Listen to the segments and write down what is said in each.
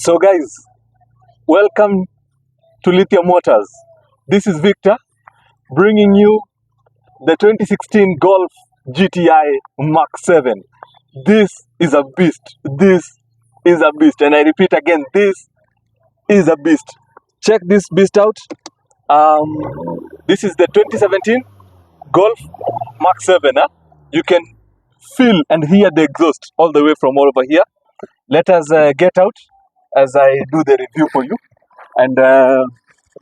So guys, welcome to Lithium Motors. This is Victor bringing you the 2016 Golf GTI MK-7. This is a beast. This is a beast. And I repeat again, this is a beast. Check this beast out. This is the 2017 Golf MK-7. You can feel and hear the exhaust all the way from all over here. Let us get out as I do the review for you. And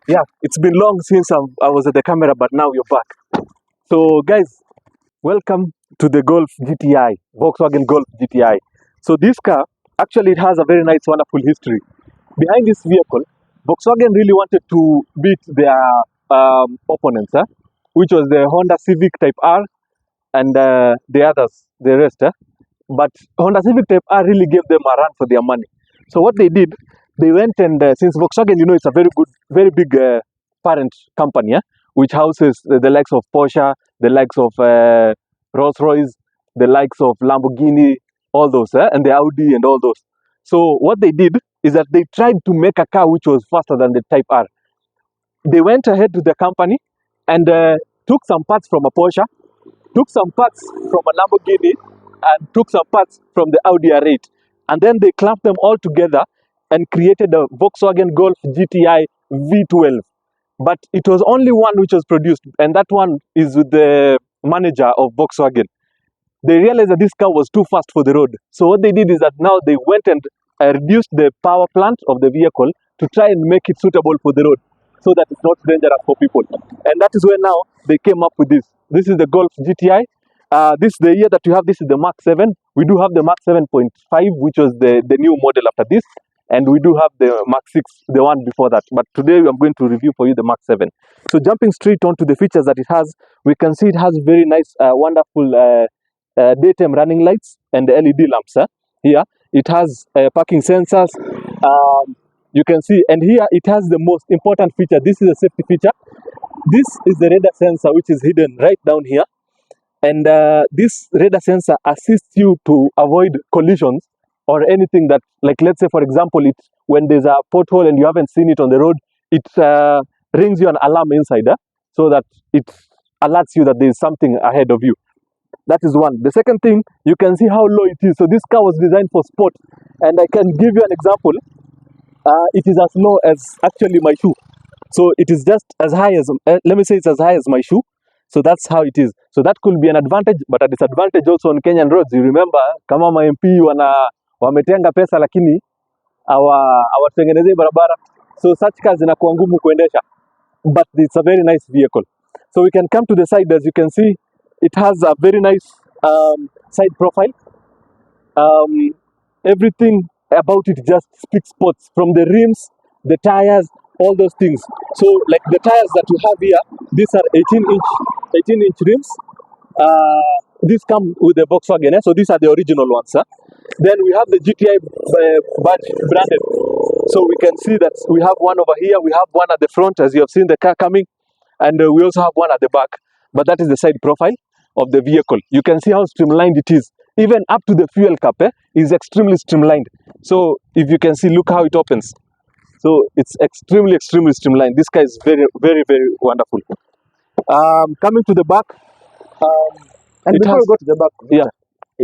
yeah, it's been long since I was at the camera, but now you're back. So guys, welcome to the Golf GTI, Volkswagen Golf GTI. So this car, actually it has a very nice, wonderful history. Behind this vehicle, Volkswagen really wanted to beat their opponents, which was the Honda Civic Type R and the others, the rest. But Honda Civic Type R really gave them a run for their money. So what they did, they went and since Volkswagen, you know, it's a very big parent company, which houses the likes of Porsche, the likes of Rolls-Royce, the likes of Lamborghini, all those, and the Audi and all those. So what they did is that they tried to make a car which was faster than the Type R. They went ahead to the company and took some parts from a Porsche, took some parts from a Lamborghini, and took some parts from the Audi R8. And then they clamped them all together and created a Volkswagen Golf GTI V12. But it was only one which was produced, and that one is with the manager of Volkswagen. They realized that this car was too fast for the road. So what they did is that now they went and reduced the power plant of the vehicle to try and make it suitable for the road, so that it's not dangerous for people. And that is where now they came up with this. This is the Golf GTI. This is the year that you have. This is the MK-7. We do have the MK-7.5, which was the new model after this. And we do have the MK-6, the one before that. But today I'm going to review for you the MK-7. So jumping straight onto the features that it has, we can see it has very nice, wonderful daytime running lights and the LED lamps. Here, it has parking sensors. You can see, and here it has the most important feature. This is a safety feature. This is the radar sensor, which is hidden right down here. And this radar sensor assists you to avoid collisions or anything that, like, let's say, for example, when there's a pothole and you haven't seen it on the road, it rings you an alarm inside, so that it alerts you that there's something ahead of you. That is one. The second thing, you can see how low it is. So this car was designed for sport. And I can give you an example. It is as low as actually my shoe. So it is just as high as, let me say it's as high as my shoe. So that's how it is. So that could be an advantage, but a disadvantage also on Kenyan roads. You remember, kama ma MP wametenga pesa lakini hawatengenezei barabara. So such cars zinakuwa ngumu kuendesha. But it's a very nice vehicle. So we can come to the side. As you can see, it has a very nice side profile. Everything about it just speaks sports, from the rims, the tires, all those things. So like the tires that you have here, these are 18-inch rims. These come with the Volkswagen, so these are the original ones. Then we have the GTI badge branded. So we can see that we have one over here, we have one at the front, as you have seen the car coming, and we also have one at the back. But that is the side profile of the vehicle. You can see how streamlined it is. Even up to the fuel cap is extremely streamlined. So if you can see, look how it opens. So it's extremely streamlined. This car is very wonderful. Coming to the back, and before we go to the back, yeah,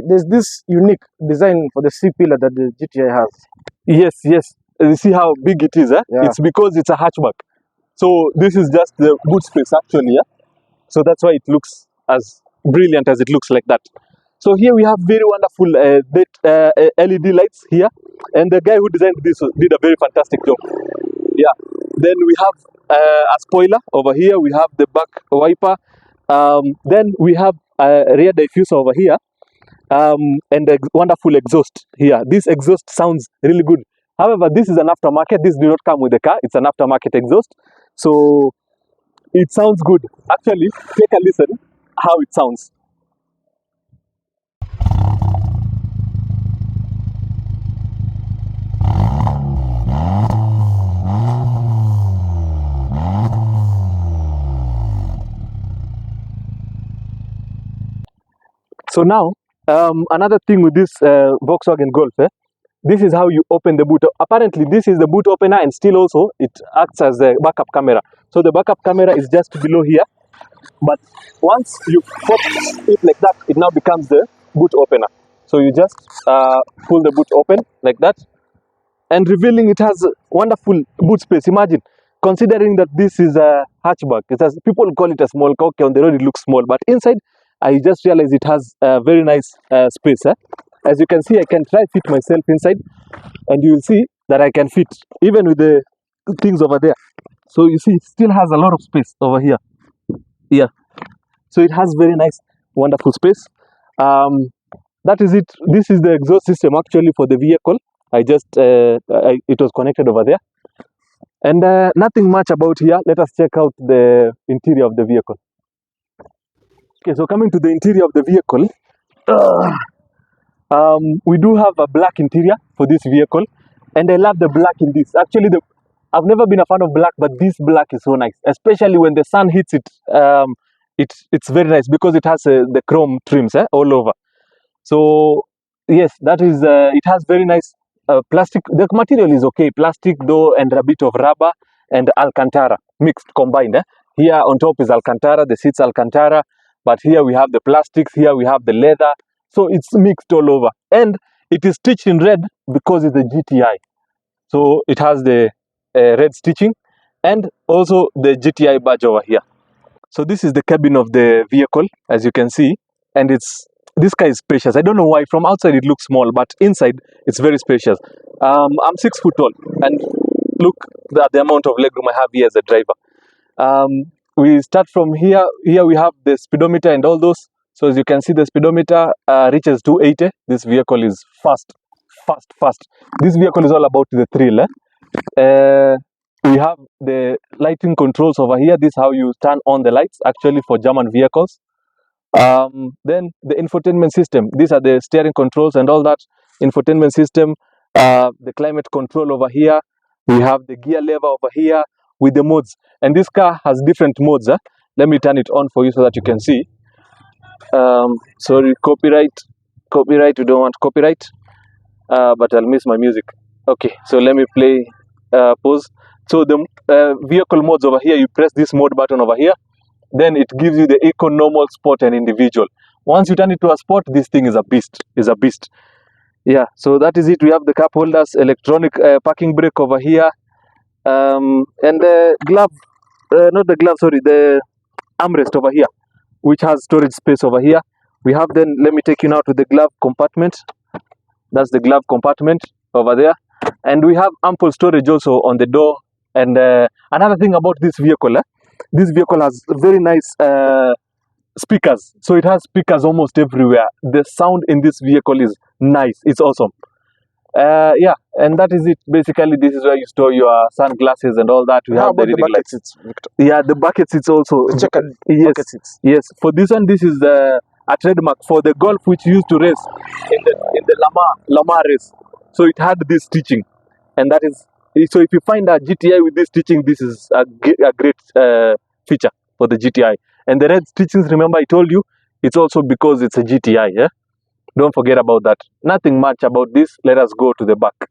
there's this unique design for the C-pillar that the GTI has. Yes. You see how big it is? Yeah. It's because it's a hatchback. So this is just the boot space actually. So that's why it looks as brilliant as it looks like that. So here we have very wonderful LED lights here, and the guy who designed this did a very fantastic job. Yeah. Then we have a spoiler over here. We have the back wiper. Then we have a rear diffuser over here, and a wonderful exhaust here. This exhaust sounds really good. However, this is an aftermarket. This did not come with the car. It's an aftermarket exhaust. So it sounds good. Actually, take a listen how it sounds. So now, another thing with this Volkswagen Golf, this is how you open the boot. Apparently this is the boot opener, and still also it acts as a backup camera. So the backup camera is just below here, but once you pop it like that, it now becomes the boot opener. So you just pull the boot open like that, and revealing it has wonderful boot space. Imagine, considering that this is a hatchback, it has, people call it a small car. Okay, on the road it looks small, but inside I just realized it has a very nice space. As you can see, I can try fit myself inside, and you will see that I can fit even with the things over there. So you see, it still has a lot of space over here. Yeah, so it has very nice, wonderful space. That is it. This is the exhaust system actually for the vehicle. It was connected over there, and nothing much about here. Let us check out the interior of the vehicle. Okay, so coming to the interior of the vehicle, we do have a black interior for this vehicle, and I love the black in this. Actually, I've never been a fan of black, but this black is so nice, especially when the sun hits it. It's very nice because it has the chrome trims all over. So yes, that is it has very nice plastic. The material is okay, plastic though, and a bit of rubber and Alcantara mixed, combined. Here on top is Alcantara, the seats Alcantara, but here we have the plastics, here we have the leather. So it's mixed all over, and it is stitched in red because it's a GTI. So it has the red stitching and also the GTI badge over here. So this is the cabin of the vehicle, as you can see, and this car is spacious. I don't know why from outside it looks small, but inside it's very spacious. I'm 6 foot tall, and look at the amount of legroom I have here as a driver. We start from here. Here we have the speedometer and all those. So as you can see, the speedometer reaches 280. This vehicle is fast. This vehicle is all about the thrill. We have the lighting controls over here. This is how you turn on the lights actually for German vehicles. Then the infotainment system. These are the steering controls and all that. Infotainment system. The climate control over here. We have the gear lever over here with the modes. And this car has different modes. Let me turn it on for you so that you can see. Sorry, copyright. We don't want copyright. But I'll miss my music. Okay, so let me play pause. So the vehicle modes over here, you press this mode button over here, then it gives you the eco, normal, sport, and individual. Once you turn it to a sport, this thing is a beast. Yeah, so that is it. We have the cup holders, electronic parking brake over here, and the glove, not the glove, sorry, the armrest over here, which has storage space over here. We have then, let me take you now to the glove compartment. That's the glove compartment over there. And we have ample storage also on the door. And another thing about this vehicle has very nice speakers. So it has speakers almost everywhere. The sound in this vehicle is nice. It's awesome. Yeah, and that is it. Basically, this is where you store your sunglasses and all that. We have the reading lights. Yeah, the bucket seats also. The checkered bucket seats. Yes, for this one, this is a trademark for the Golf, which used to race in the Lamar race. So it had this stitching, and that is, so if you find a GTI with this stitching, this is a great feature for the GTI. And the red stitchings, remember I told you, it's also because it's a GTI. Yeah, don't forget about that. Nothing much about this. Let us go to the back.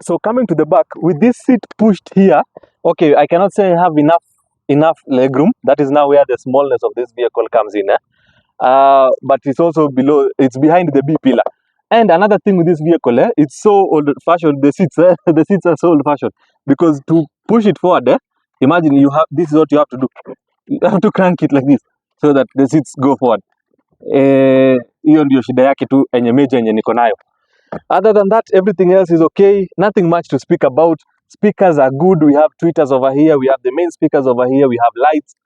So coming to the back, with this seat pushed here, okay, I cannot say I have enough legroom. That is now where the smallness of this vehicle comes in. But it's also below, it's behind the B pillar. And another thing with this vehicle, it's so old-fashioned. The seats are so old-fashioned because to push it forward, imagine this is what you have to do. You have to crank it like this so that the seats go forward. Hiyo ndio shida yake tu enye major enye niko nayo. Other than that, everything else is okay. Nothing much to speak about. Speakers are good. We have tweeters over here. We have the main speakers over here. We have lights.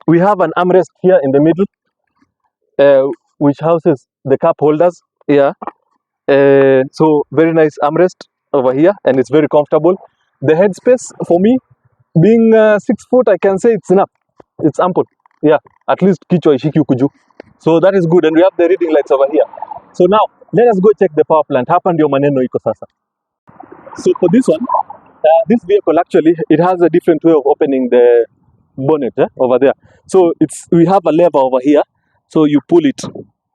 We have an armrest here in the middle, which houses the cup holders. Yeah. So very nice armrest over here, and it's very comfortable. The headspace for me, being 6 foot, I can say it's enough. It's ample. Yeah. At least kichwa ishiki huku juu. So that is good, and we have the reading lights over here. So now let us go check the power plant. Hapa ndio maneno iko sasa. So for this one, this vehicle actually, it has a different way of opening the bonnet over there. So we have a lever over here. So you pull it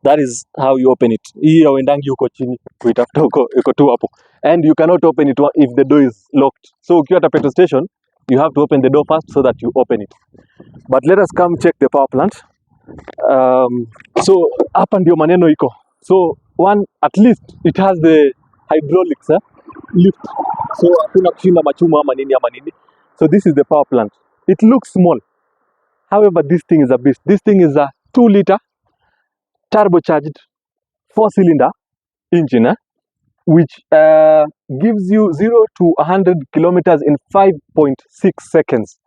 That is how you open it. Hii hauendangi huko chini kuitafuta huko, iko tu hapo. And you cannot open it if the door is locked. So ukiwa at petrol station, you have to open the door first so that you open it. But let us come check the power plant. So hapa ndio maneno iko. So one, at least it has the hydraulics, lift. So hakuna kushinda machuma ama nini. So this is the power plant. It looks small. However, this thing is a beast. This thing is a 2-liter turbocharged 4-cylinder engine, which gives you 0 to 100 kilometers in 5.6 seconds.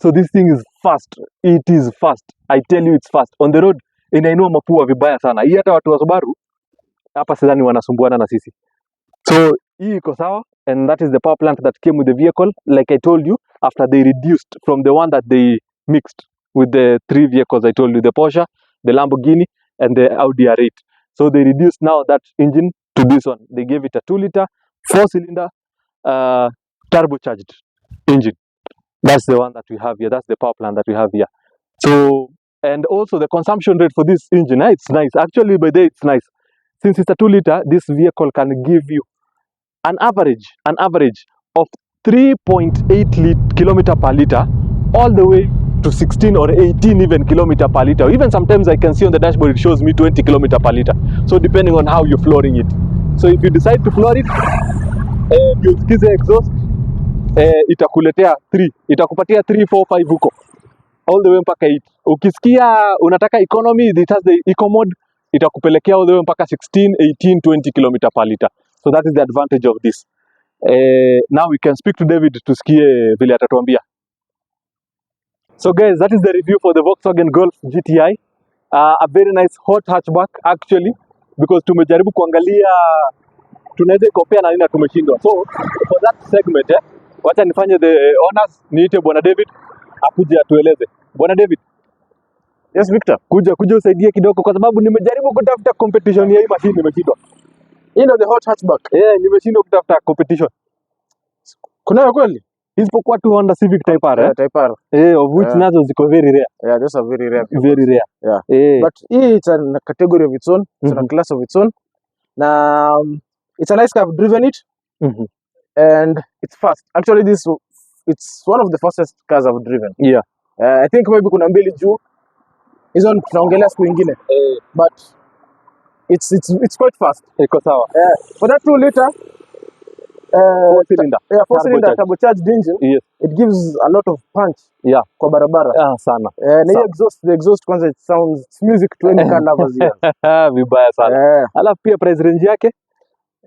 So this thing is fast. It is fast. I tell you, it's fast. On the road, inainua mapua vibaya sana. Hii hata watu wa Subaru hapa sidhani wanasumbuana na sisi. So hii iko sawa, and that is the power plant that came with the vehicle. Like I told you, after they reduced from the one that they mixed with the 3 vehicles I told you, the Porsche, the Lamborghini, and the Audi R8. So they reduced now that engine to this one. They gave it a 2-liter 4-cylinder turbocharged engine. That's the one that we have here. That's the power plant that we have here. So, and also the consumption rate for this engine, it's nice. Actually, by the way, it's nice. Since it's a 2-liter, this vehicle can give you an average of 3.8 kilometer per liter, all the way to 16 or 18 even kilometer per liter. Even sometimes I can see on the dashboard it shows me 20 kilometer per liter. So depending on how you're flooring it. So if you decide to floor it, you usikize exhaust, itakuletea 3, itakupatia 3, 4, 5 huko all the way mpaka 8. Ukisikia unataka economy, it has the eco mode, itakupelekea all the way mpaka 16, 18, 20 kilometer per liter. So that is the advantage of this. Now we can speak to David tusikie vile atatuambia. So guys, that is the review for the Volkswagen Golf GTI. A very nice hot hatchback actually, because tumejaribu kuangalia tunaweza compare na nini na tumeshindwa. So for that segment, wacha nifanye the honors, niite Bwana David akuje atueleze. Bwana David. Yes, Victor. Kuja usaidie kidogo kwa sababu nimejaribu kutafuta competition ya hii machine nimeshindwa. You know the hot hatchback. Nimeshindwa kutafuta competition. Kuna kweli? Isipokuwa tu Honda Civic Type R. Type R. Of which nazo ziko very rare. Yeah, those are very rare. Very rare. Yeah. But it's a category of its own. It's a class of its own. Now, it's a nice car. I've driven it. And it's fast. Actually, it's one of the fastest cars I've driven. Yeah. I think maybe kuna mbili juu. Hizo tunaongelea siku nyingine. But it's quite fast. Iko sawa. For that 2-liter 4-cylinder. 4-cylinder turbocharged engine. Yes. It gives a lot of punch. Yeah. Kwa barabara. Sana. Na the exhaust kwanza, it sounds music to any car lovers here. Vibaya sana. Alafu pia price range yake?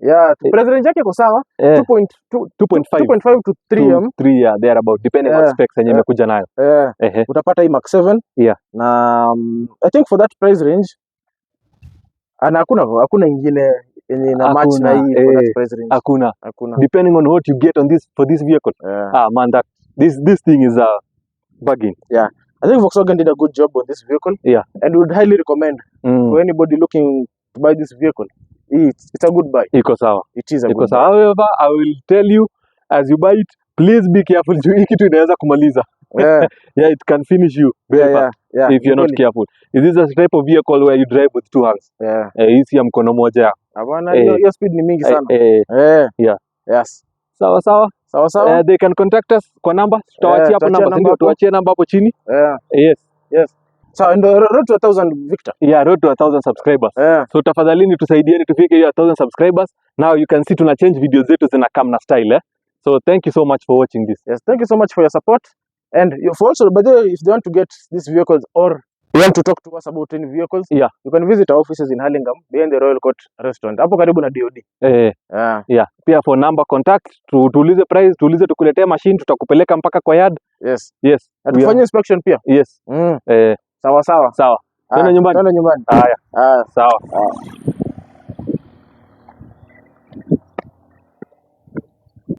Yeah, price range yake iko sawa. 2.5 to 3 3, there about, depending on specs yenye imekuja nayo. Utapata hii MK-7. Yeah. Na I think for that price range ana hakuna ingine yenye na match na hii for that price range. Hakuna. Depending on what you get on this for this vehicle. Man, that this thing is a bargain. Yeah. I think Volkswagen did a good job on this vehicle. Yeah. And would highly recommend for anybody looking to buy this vehicle. It's a good buy. Iko sawa. It is a good buy. However, I will tell you, as you buy it, please be careful. Hii kitu inaweza kumaliza. It can finish you very fast if you're not careful. Is this a type of vehicle where you drive with 2 hands? Hii si ya mkono moja. Hapana, hiyo speed ni mingi sana. Yes. Sawa. They can contact us kwa namba. Tutawachia hapo namba, ndio tuachie namba hapo chini. Yes. So and road to 1,000, Victor. Yeah, road to 1,000 subscribers. So tafadhalini tusaidieni tufike hiyo 1,000 subscribers. Now you can see tuna change videos zetu zina come na style. So thank you so much for watching this. Yes, thank you so much for your support. And for also, by the way, if they want to get these vehicles or you want to talk to us about any vehicles, you can visit our offices in Hurlingham behind the Royal Court restaurant. Hapo karibu na DOD. Pia for number contact, tuulize price, tuulize tukuletee machine, tutakupeleka mpaka kwa yard. Yes. Na tufanye inspection pia. Yes. Sawa. Twende nyumbani. Haya. Sawa.